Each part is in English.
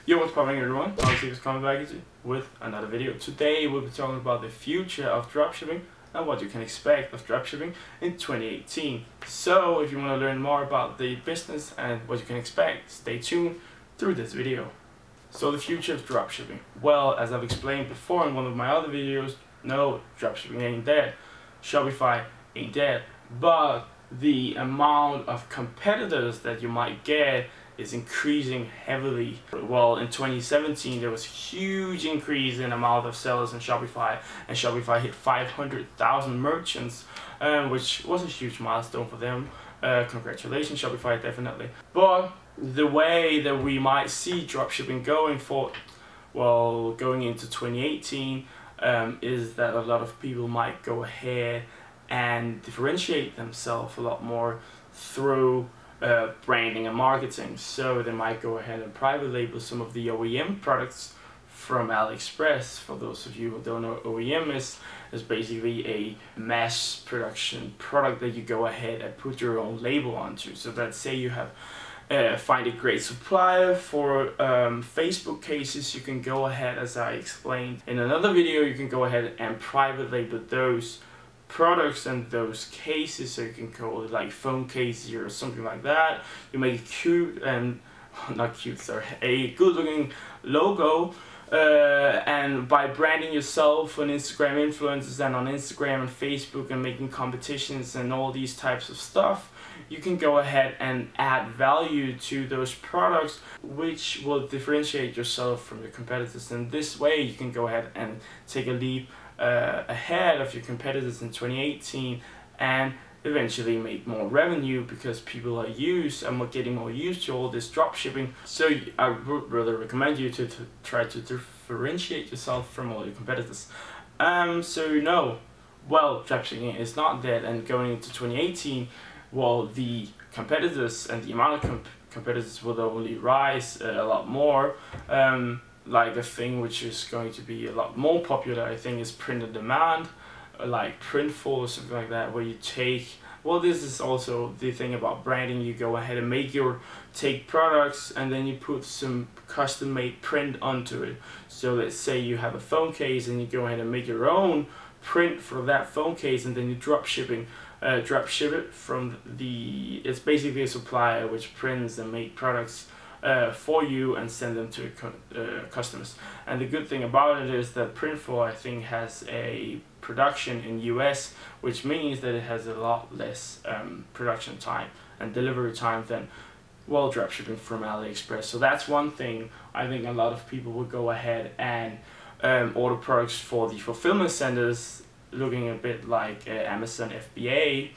Yo, what's popping everyone? Markus coming back at you with another video. Today we'll be talking about the future of dropshipping and what you can expect of dropshipping in 2018. So if you want to learn more about the business and what you can expect, stay tuned through this video. So the future of dropshipping. Well, as I've explained before in one of my other videos, no, dropshipping ain't dead. Shopify ain't dead. But the amount of competitors that you might get is increasing heavily. Well, in 2017 there was a huge increase in amount of sellers in Shopify, and Shopify hit 500,000 merchants, which was a huge milestone for them. Congratulations Shopify, definitely. But the way that we might see dropshipping going into 2018 is that a lot of people might go ahead and differentiate themselves a lot more through branding and marketing. So they might go ahead and private label some of the OEM products from AliExpress. For those of you who don't know, OEM is basically a mass production product that you go ahead and put your own label onto. So let's say you have find a great supplier for Facebook cases. You can go ahead, as I explained in another video, you can go ahead and private label those products and those cases. So you can call it like phone cases or something like that. You make it cute and not cute, sorry, a good looking logo, and by branding yourself on Instagram influencers and on Instagram and Facebook and making competitions and all these types of stuff, you can go ahead and add value to those products, which will differentiate yourself from your competitors. And this way you can go ahead and take a leap ahead of your competitors in 2018 and eventually make more revenue, because people are getting more used to all this drop shipping. So I would really recommend you to try to differentiate yourself from all your competitors. Dropshipping is not dead, and going into 2018, well, the competitors and the amount of competitors will only rise a lot more. Like a thing which is going to be a lot more popular, I think, is print on demand, like Printful or something like that, where you take, well, this is also the thing about branding. You go ahead and take products and then you put some custom made print onto it. So let's say you have a phone case and you go ahead and make your own print for that phone case, and then you drop ship it from it's basically a supplier which prints and make products for you and send them to customers. And the good thing about it is that Printful, I think, has a production in US, which means that it has a lot less production time and delivery time than dropshipping from AliExpress. So that's one thing. I think a lot of people would go ahead and order products for the fulfillment centers, looking a bit like Amazon FBA,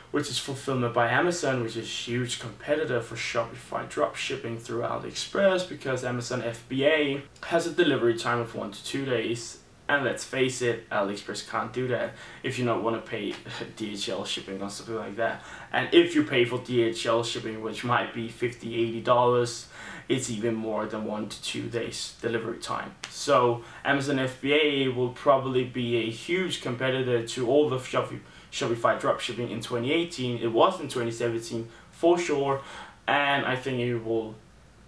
which is fulfillment by Amazon, which is a huge competitor for Shopify dropshipping through AliExpress, because Amazon FBA has a delivery time of 1 to 2 days. And let's face it, AliExpress can't do that if you don't want to pay DHL shipping or something like that. And if you pay for DHL shipping, which might be $50, $80, it's even more than 1 to 2 days delivery time. So Amazon FBA will probably be a huge competitor to all the Shopify dropshipping in 2018. It was in 2017 for sure, and I think it will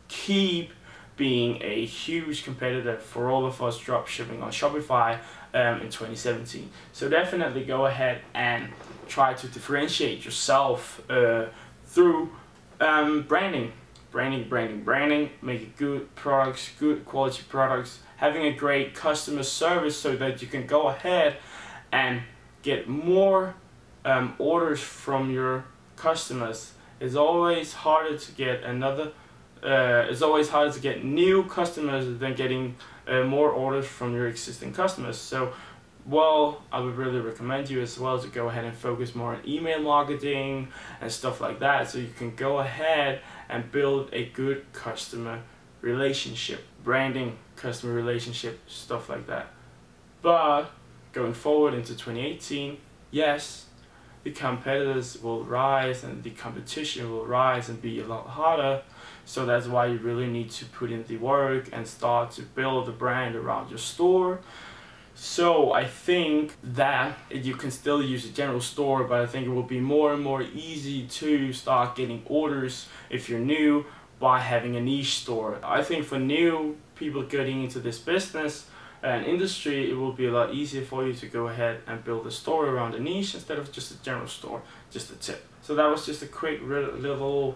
keep being a huge competitor for all of us dropshipping on Shopify in 2017. So definitely go ahead and try to differentiate yourself through branding, making good products, good quality products, having a great customer service so that you can go ahead and get more orders from your customers. It's always harder to get new customers than getting more orders from your existing customers. So, I would really recommend you as well to go ahead and focus more on email marketing and stuff like that, so you can go ahead and build a good customer relationship, branding, customer relationship, stuff like that. But going forward into 2018, yes, the competitors will rise and the competition will rise and be a lot harder. So that's why you really need to put in the work and start to build a brand around your store. So I think that you can still use a general store, but I think it will be more and more easy to start getting orders if you're new by having a niche store. I think for new people getting into this business and industry, it will be a lot easier for you to go ahead and build a store around a niche instead of just a general store. Just a tip. So that was just a quick little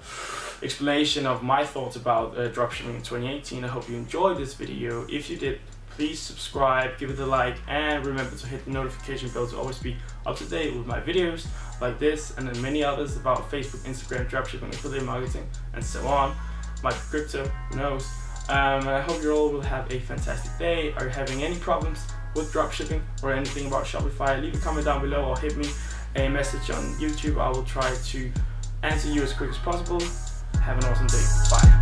explanation of my thoughts about dropshipping in 2018. I hope you enjoyed this video. If you did, please subscribe, give it a like, and remember to hit the notification bell to always be up to date with my videos like this and then many others about Facebook, Instagram, dropshipping, affiliate marketing, and so on. My crypto, who knows. And I hope you all will have a fantastic day. Are you having any problems with dropshipping or anything about Shopify? Leave a comment down below or hit me a message on YouTube. I will try to answer you as quick as possible. Have an awesome day. Bye.